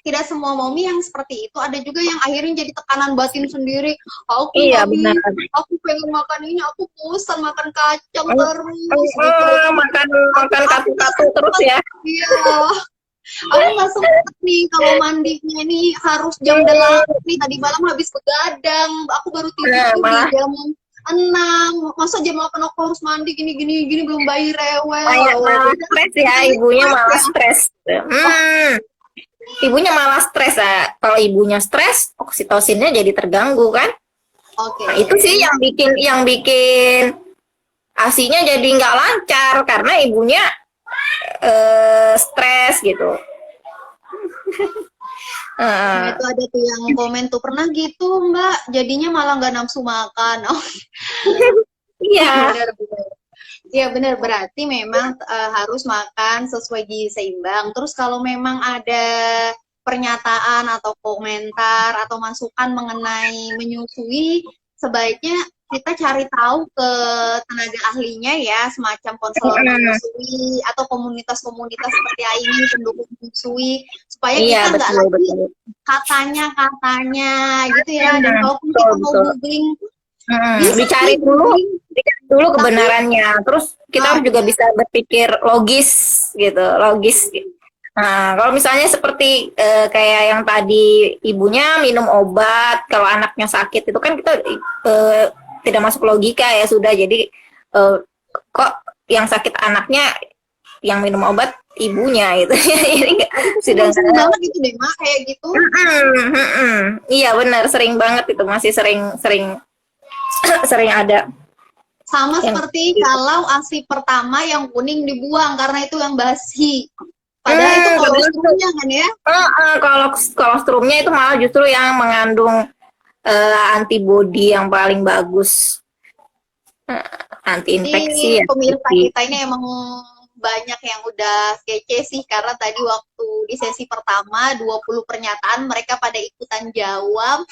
tidak semua momi yang seperti itu. Ada juga yang akhirnya jadi tekanan batin sendiri. Aku Iya, nggak benar. bisa, aku pengen makan ini, aku bosan makan kacang terus. Gitu. Makan katu-katu terus ya. Iya. Aku nggak sempet nih kalau mandinya nih harus jam 8 nih, tadi malam habis begadang, aku baru tidur tuh di jam 6, masa jam 8 aku harus mandi gini belum bayi rewel. Malah stres ya, ibunya malah stres. Ibunya malah stres ya. Kalau ibunya stres, oksitosinnya jadi terganggu kan. Oke. Nah, itu sih yang bikin ASI-nya jadi nggak lancar karena ibunya stres gitu. Nah, itu ada tuh yang komen tuh, pernah gitu Mbak, jadinya malah nggak nafsu makan. Oh. Iya. Iya benar, berarti memang harus makan sesuai gizi seimbang. Terus kalau memang ada pernyataan atau komentar atau masukan mengenai menyusui, sebaiknya kita cari tahu ke tenaga ahlinya ya, semacam konselor menyusui atau komunitas-komunitas seperti ini, pendukung menyusui, supaya kita nggak lagi katanya gitu ya. Dan kalaupun kita mau googling, dicari dulu kebenarannya. Terus kita juga bisa berpikir logis gitu, logis. Nah, kalau misalnya seperti kayak yang tadi ibunya minum obat kalau anaknya sakit, itu kan kita tidak masuk logika ya sudah. Jadi kok yang sakit anaknya, yang minum obat ibunya gitu. Jadi sudah sering banget gitu deh Mak, kayak gitu. Iya benar, sering banget itu, masih sering ada. Sama seperti kalau ASI pertama yang kuning dibuang karena itu yang basi. Padahal itu kolostrumnya kan ya? Kolostrumnya itu malah justru yang mengandung antibodi yang paling bagus, anti infeksi. Pemirsa kita ini emang banyak yang udah kece sih, karena tadi waktu di sesi pertama 20 pernyataan mereka pada ikutan jawab.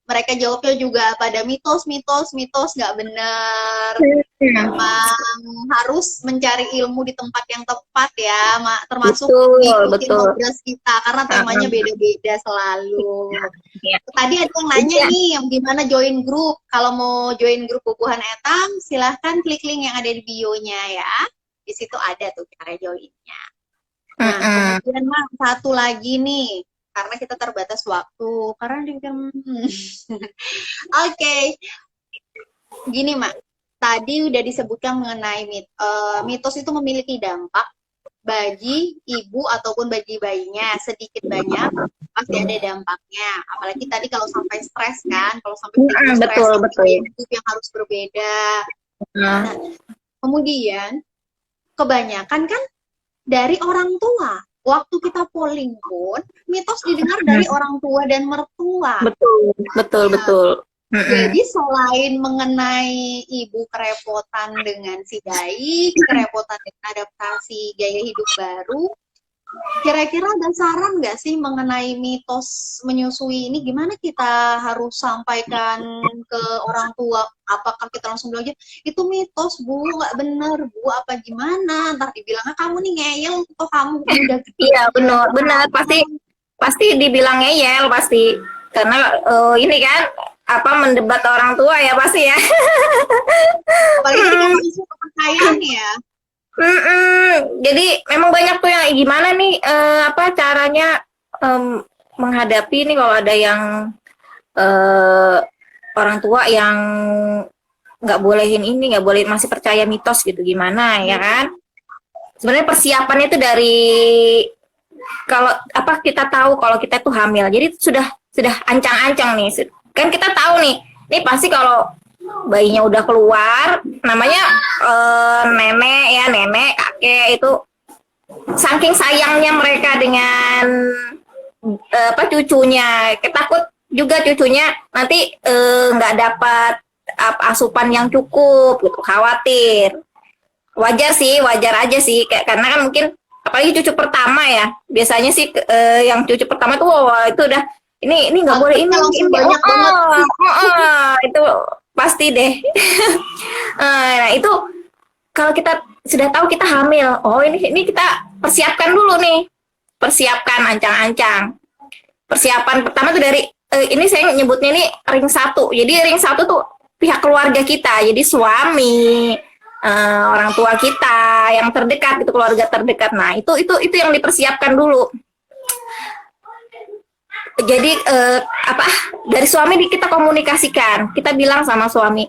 mereka jawabnya juga pada mitos, nggak benar. Memang harus mencari ilmu di tempat yang tepat ya, termasuk ngikutin progres kita karena temanya beda-beda selalu. Tadi ada yang nanya nih, gimana join grup? Kalau mau join grup Bubuhan Etam, silahkan klik link yang ada di bio-nya ya. Di situ ada tuh cara joinnya. Nah, kemudian Mak, satu lagi nih, karena kita terbatas waktu. Karena Oke. Gini, Mak. Tadi udah disebutkan mengenai mitos itu memiliki dampak bagi ibu ataupun bagi bayinya, sedikit banyak pasti ada dampaknya. Apalagi tadi kalau sampai stres kan, kalau sampai stres, hidup yang harus berbeda. Nah, kemudian kebanyakan kan dari orang tua. Waktu kita polling pun mitos didengar dari orang tua dan mertua. Betul. Jadi selain mengenai ibu kerepotan dengan si bayi, kerepotan dengan adaptasi gaya hidup baru, kira-kira ada saran nggak sih mengenai mitos menyusui ini? Gimana kita harus sampaikan ke orang tua? Apakah kita langsung bilang aja, itu mitos Bu, nggak bener Bu, apa gimana? Ntar dibilangnya kamu nih ngeyel, atau kamu udah gede. Iya benar, pasti dibilang ngeyel pasti, karena ini kan mendebat orang tua ya pasti ya. Apalagi kita isu kepercayaan ya. Jadi memang banyak tuh yang gimana nih caranya menghadapi nih kalau ada yang orang tua yang nggak bolehin ini, nggak boleh, masih percaya mitos gitu, gimana ya kan? Sebenarnya persiapannya itu dari kalau kita tahu kalau kita tuh hamil, jadi sudah ancang-ancang nih. Kan kita tahu nih pasti kalau bayinya udah keluar, namanya nenek, kakek itu saking sayangnya mereka dengan cucunya, takut juga cucunya nanti nggak dapat asupan yang cukup gitu, khawatir. Wajar aja sih, karena kan mungkin apalagi cucu pertama ya, biasanya sih yang cucu pertama tuh itu udah ini nggak boleh, ini banyak banget. Itu pasti deh. Nah itu kalau kita sudah tahu kita hamil, ini kita persiapkan dulu nih, persiapkan ancang-ancang. Persiapan pertama tuh dari ini saya nyebutnya nih ring 1. Jadi ring 1 tuh pihak keluarga kita, jadi suami, orang tua kita yang terdekat, itu keluarga terdekat. Nah itu yang dipersiapkan dulu. Jadi dari suami kita komunikasikan, kita bilang sama suami,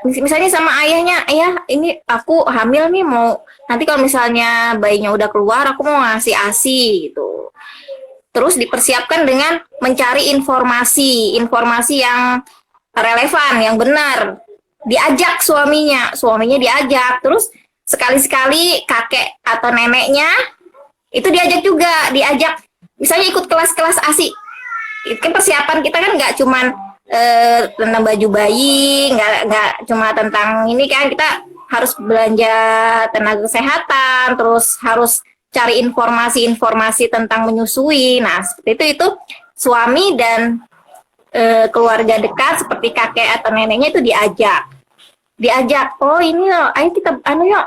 misalnya sama ayahnya, ayah ini aku hamil nih, mau nanti kalau misalnya bayinya udah keluar aku mau ngasih ASI gitu. Terus dipersiapkan dengan mencari informasi yang relevan, yang benar, diajak suaminya diajak, terus sekali-sekali kakek atau neneknya itu diajak misalnya ikut kelas-kelas ASI. Itu kan persiapan kita kan nggak cuman tentang baju bayi, nggak cuma tentang ini kan, kita harus belanja tenaga kesehatan, terus harus cari informasi tentang menyusui. Nah seperti itu suami dan keluarga dekat seperti kakek atau neneknya itu diajak. Oh ini loh, ayo kita yuk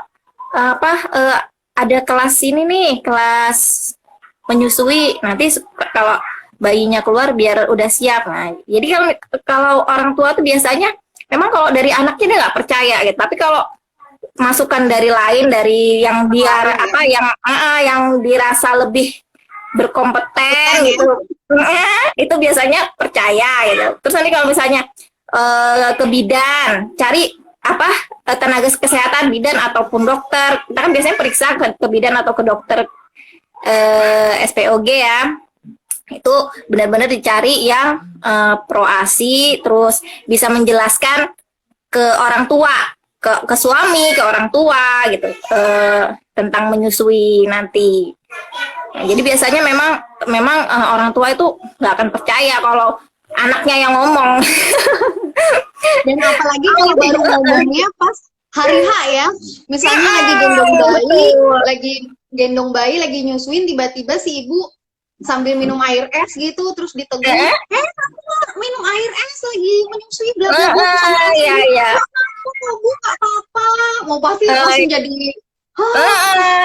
ada kelas ini nih, kelas menyusui, nanti kalau bayinya keluar biar udah siap. Nah, jadi kalau orang tua tuh biasanya memang kalau dari anaknya dia nggak percaya gitu, tapi kalau masukan dari lain, dari yang biar yang dirasa lebih berkompeten gitu, itu biasanya percaya gitu. Terus nanti kalau misalnya ke bidan, cari tenaga kesehatan, bidan ataupun dokter, kita kan biasanya periksa ke bidan atau ke dokter SPOG ya, itu benar-benar dicari yang pro ASI, terus bisa menjelaskan ke orang tua, ke suami, ke orang tua gitu, tentang menyusui nanti. Nah, jadi biasanya memang orang tua itu nggak akan percaya kalau anaknya yang ngomong. Dan apalagi kalau baru ngomongnya pas hari H ya, misalnya lagi gendong bayi, lagi nyusuin, tiba-tiba si ibu sambil minum air es gitu, terus ditegur, kamu minum air es lagi menyusui bla bla bla. Iya, iya. Bu, nggak apa-apa, mau pasti langsung jadi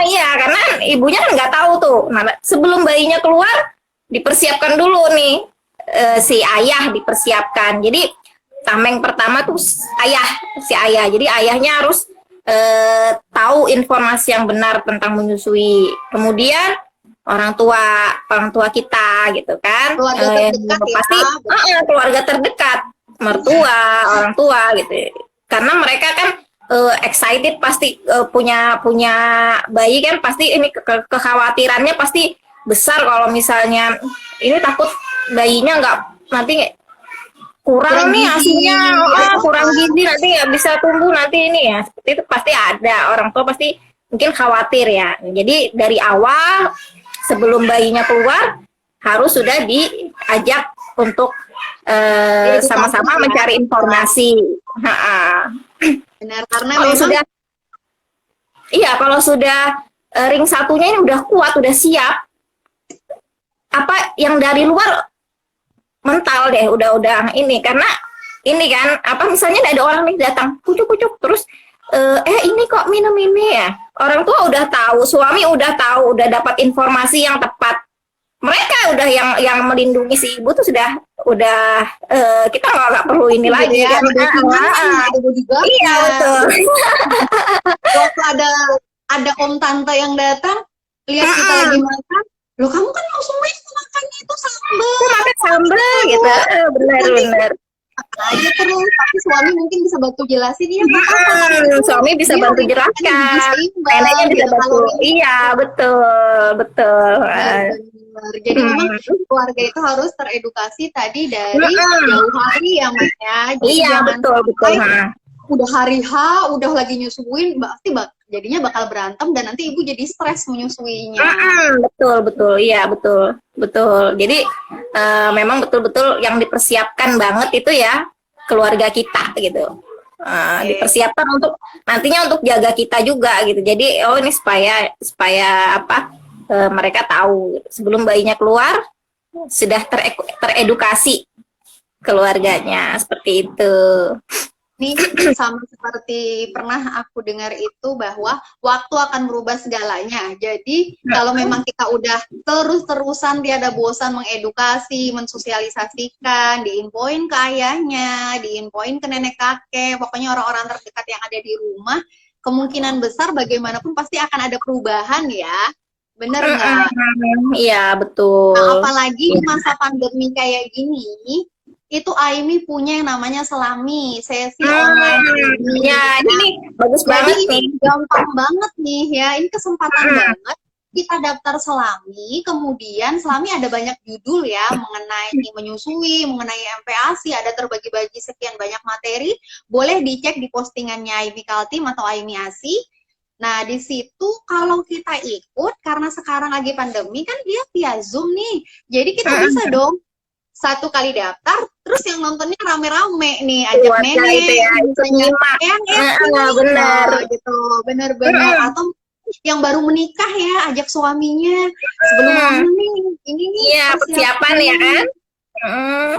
iya, karena ibunya kan nggak tahu tuh. Nah, sebelum bayinya keluar, dipersiapkan dulu nih, si ayah dipersiapkan. Jadi tameng pertama tuh si ayah. Jadi ayahnya harus tahu informasi yang benar tentang menyusui. Kemudian orang tua kita gitu kan, keluarga terdekat pasti keluarga terdekat, mertua, orang tua gitu. Karena mereka kan excited pasti, punya bayi kan, pasti ini kekhawatirannya pasti besar kalau misalnya ini, takut bayinya nanti kurang nih asinya, kurang gizi, nanti nggak bisa tumbuh nanti ini ya. Seperti itu pasti ada, orang tua pasti mungkin khawatir ya. Jadi dari awal sebelum bayinya keluar harus sudah diajak untuk sama-sama mencari informasi. Benar, karena kalau memang sudah kalau sudah ring satunya ini udah kuat, udah siap, apa yang dari luar mental deh, udah ini. Karena ini kan apa, misalnya ada orang nih datang kucuk-kucuk terus ini kok minum ini ya, orang tua udah tahu, suami udah tahu, udah dapat informasi yang tepat, mereka udah yang melindungi si ibu tuh udah kita nggak perlu ini lagi ya, kan. Iya betul. Waktu ada om tante yang datang lihat kita lagi makan, loh kamu kan langsung makannya itu sambal, makan sambal gitu, benar aja terus. Tapi suami mungkin bisa bantu jelasin, ya suami bisa bantu jelaskan, neneknya bisa bantu. Iya betul. Jadi memang keluarga itu harus teredukasi tadi dari jauh hari ya Mas ya. Iya betul. Udah hari H, udah lagi nyusuin, pasti jadinya bakal berantem dan nanti ibu jadi stres menyusuinya. Betul, iya betul. Jadi memang betul-betul yang dipersiapkan banget itu ya keluarga kita gitu. Dipersiapkan untuk nantinya untuk jaga kita juga gitu. Jadi ini supaya apa, mereka tahu sebelum bayinya keluar sudah teredukasi keluarganya, seperti itu. Nih sama seperti pernah aku dengar itu bahwa waktu akan merubah segalanya. Jadi kalau memang kita udah terus-terusan tiada bosan mengedukasi, mensosialisasikan, diinfoin ke ayahnya, diinfoin ke nenek kakek, pokoknya orang-orang terdekat yang ada di rumah, kemungkinan besar bagaimanapun pasti akan ada perubahan ya. Bener nggak? Iya betul. Nah, apalagi masa pandemi kayak gini, itu Aimi punya yang namanya Selami, sesi online ini. Ya, ini bagus banget nih. Gampang banget nih ya, ini kesempatan banget. Kita daftar Selami, kemudian Selami ada banyak judul ya, mengenai menyusui, mengenai MPASI, ada terbagi-bagi sekian banyak materi. Boleh dicek di postingannya Aimi Kaltim atau Aimi ASI. Nah, di situ kalau kita ikut, karena sekarang lagi pandemi kan dia via Zoom nih, jadi kita bisa dong satu kali daftar, terus yang nontonnya rame-rame nih, ajak nenek, benar gitu, benar-benar. Atau yang baru menikah ya, ajak suaminya sebelum nih, ini nih persiapan ya kan.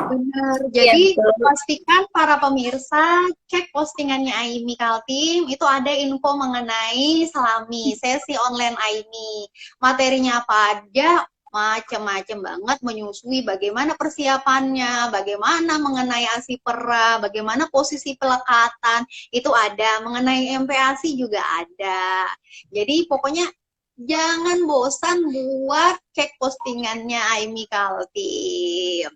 Benar. Jadi pastikan para pemirsa cek postingannya Aimi Kaltim, itu ada info mengenai Selami, sesi online Aimi. Materinya apa aja? Macam-macam banget, menyusui, bagaimana persiapannya, bagaimana mengenai ASI pera, bagaimana posisi pelekatan, itu ada, mengenai MPASI juga ada. Jadi pokoknya jangan bosan buat cek postingannya Aimi Kaltim.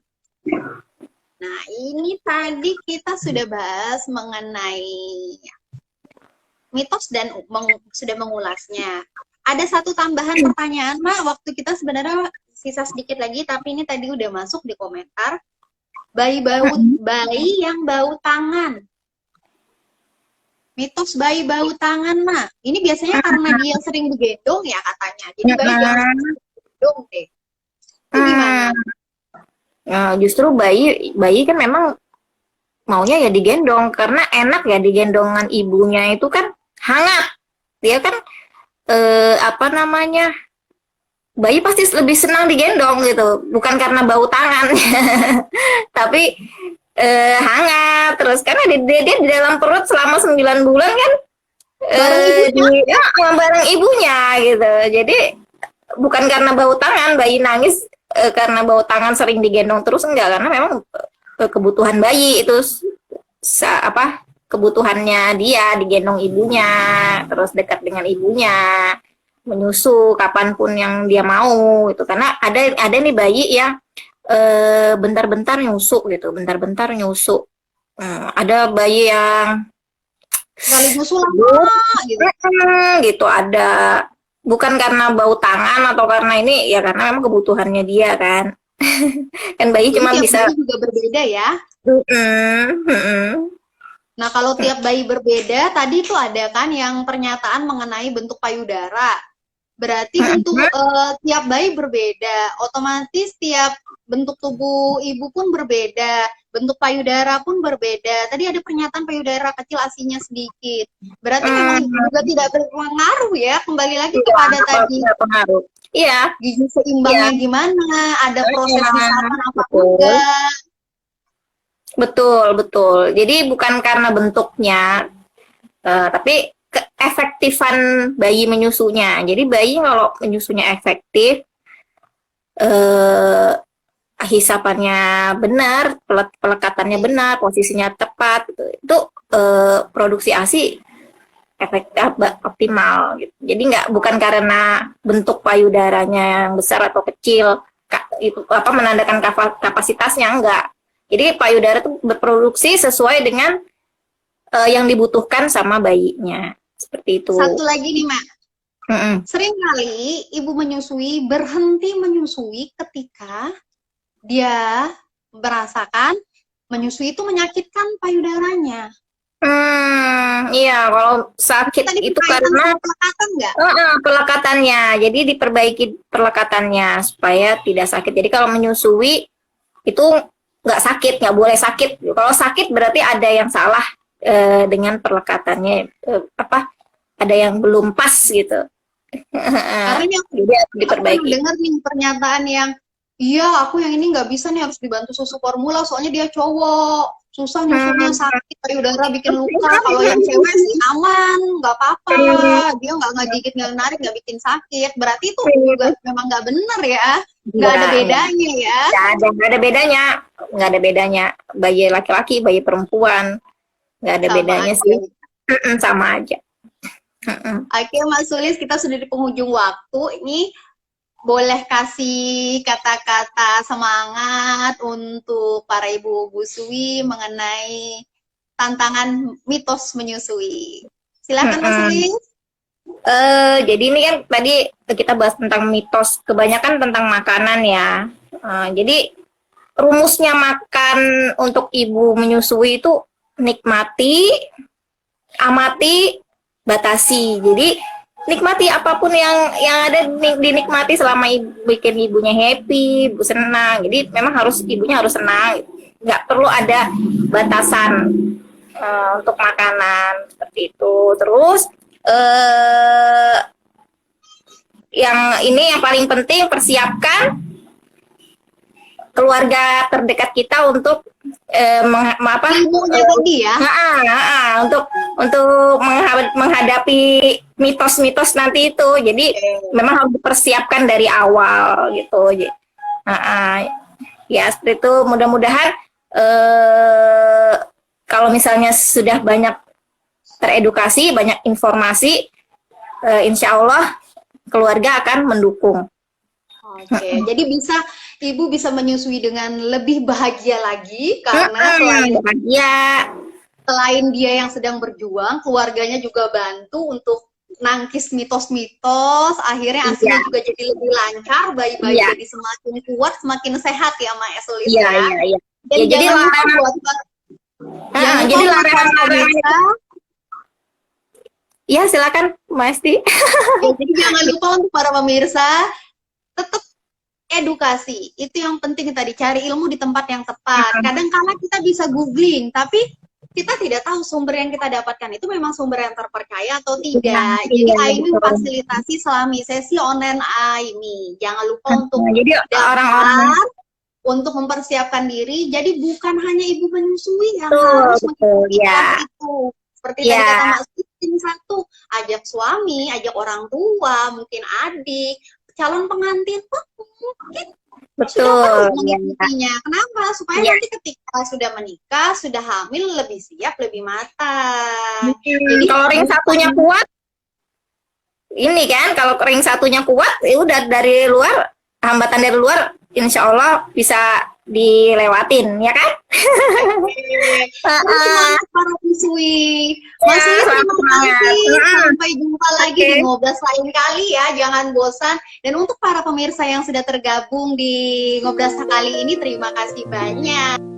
Nah, ini tadi kita sudah bahas mengenai mitos dan sudah mengulasnya. Ada satu tambahan pertanyaan, Mak. Waktu kita sebenarnya sisa sedikit lagi, tapi ini tadi udah masuk di komentar. Bayi yang bau tangan. Mitos bayi bau tangan, Mak. Ini biasanya karena dia sering digendong ya katanya. Jadi bayi jangan digendong deh. Itu gimana? Justru bayi kan memang maunya ya digendong, karena enak ya digendongan ibunya, itu kan hangat. Dia kan apa namanya, bayi pasti lebih senang digendong gitu, bukan karena bau tangan, tapi hangat terus karena dia di dalam perut selama 9 bulan kan, Bareng ibunya. bareng ibunya gitu. Jadi bukan karena bau tangan bayi nangis, karena bau tangan sering digendong terus, enggak, karena memang kebutuhan bayi itu apa, kebutuhannya dia digendong ibunya, terus dekat dengan ibunya, menyusu kapanpun yang dia mau itu. Karena ada nih bayi yang bentar-bentar nyusu gitu, bentar-bentar nyusu. Ada bayi yang Sekaligus lama gitu. gitu ada, bukan karena bau tangan atau karena ini ya, karena memang kebutuhannya dia kan. Kan bayi Jadi cuma tiap bisa bayi juga berbeda ya. Nah, kalau tiap bayi berbeda, tadi tuh ada kan yang pernyataan mengenai bentuk payudara. Berarti untuk tiap bayi berbeda, otomatis tiap bentuk tubuh ibu pun berbeda, bentuk payudara pun berbeda. Tadi ada pernyataan payudara kecil asinya sedikit. Berarti memang juga tidak berpengaruh ya, kembali lagi kepada tadi pengaruh. Iya, gizi seimbangnya gimana, ada proses disarapan apa enggak. betul, betul. Jadi bukan karena bentuknya, tapi keefektifan bayi menyusunya. Jadi bayi kalau menyusunya efektif, eh, hisapannya benar, pelekatannya benar, posisinya tepat, itu produksi ASI efektif optimal gitu. Jadi bukan karena bentuk payudaranya yang besar atau kecil itu apa menandakan kapasitasnya, enggak. Jadi payudara itu berproduksi sesuai dengan yang dibutuhkan sama bayinya. Seperti itu. Satu lagi nih, Mak. Sering kali ibu menyusui berhenti menyusui ketika dia merasakan menyusui itu menyakitkan payudaranya. Iya, kalau sakit Tadi itu karena pelekatan nggak? pelekatannya. Jadi diperbaiki pelekatannya supaya tidak sakit. Jadi kalau menyusui itu nggak sakit, nggak boleh sakit. Kalau sakit berarti ada yang salah dengan perlekatannya, apa? Ada yang belum pas gitu. Karena yang diperbaiki. Aku dengar nih pernyataan yang, iya aku yang ini nggak bisa nih, harus dibantu susu formula soalnya dia cowok. Susah nyusunya, sakit, payudara bikin luka. Kalau yang cewek sih aman, nggak apa-apa. Dia nggak ngegigit, nggak narik, nggak bikin sakit. Berarti itu juga memang nggak benar ya. Nggak ada bedanya ya. Nggak ada bedanya. Nggak ada bedanya. Bayi laki-laki, bayi perempuan. Nggak ada bedanya sih. Sama aja. Oke, Mas Sulis, kita sudah di penghujung waktu. Ini boleh kasih kata-kata semangat untuk para ibu busui mengenai tantangan mitos menyusui. Silakan Mas Sulis. Jadi ini kan tadi kita bahas tentang mitos, kebanyakan tentang makanan ya. Jadi rumusnya makan untuk ibu menyusui itu nikmati, amati, batasi. Jadi nikmati apapun yang ada, dinikmati selama bikin ibunya happy, ibu senang. Jadi memang ibunya harus senang, nggak perlu ada batasan untuk makanan seperti itu. Terus yang paling penting, persiapkan keluarga terdekat kita untuk ilmunya tadi ya. Untuk menghadapi mitos-mitos nanti itu. Jadi memang harus dipersiapkan dari awal gitu. Ya seperti itu. Mudah-mudahan kalau misalnya sudah banyak teredukasi, banyak informasi, insya Allah keluarga akan mendukung. Oke, jadi ibu bisa menyusui dengan lebih bahagia lagi karena selain dia yang sedang berjuang, keluarganya juga bantu untuk nangkis mitos-mitos. Akhirnya asinya juga jadi lebih lancar, bayi-bayi jadi semakin kuat, semakin sehat ya, Mak Sulis ya. Dan jadi larangan. Ya, silakan Mbak Esti. Jadi jangan lupa untuk para pemirsa tetap edukasi. Itu yang penting tadi, cari ilmu di tempat yang tepat. Kadang-kala kita bisa googling, tapi kita tidak tahu sumber yang kita dapatkan itu memang sumber yang terpercaya atau tidak. Iya, Jadi iya, Aimi betul. fasilitasi selama sesi online Aimi. Jangan lupa untuk Jadi orang-orang daftar untuk mempersiapkan diri. Jadi bukan hanya ibu menyusui yang betul, harus betul, mengikuti ya. kelas itu. Seperti tadi Ya, kata Mak Sutin, satu, ajak suami, ajak orang tua, mungkin adik, calon pengantin pun mungkin sudah betul. perlu Ya, mengikutinya. Kenapa? Supaya ya. nanti ketika sudah menikah, sudah hamil, lebih siap, lebih matang. Jadi Kalau ring satunya kuat, ini kan kalau ring satunya kuat, ya udah dari luar, hambatan dari luar, insya Allah bisa dilewatin, ya kan? terus semangat para siswi. Masih Ya, terima semangat. kasih. Sampai jumpa lagi Oke. di Ngobras lain kali ya. Jangan bosan. Dan untuk para pemirsa yang sudah tergabung di Ngobras kali ini, terima kasih banyak.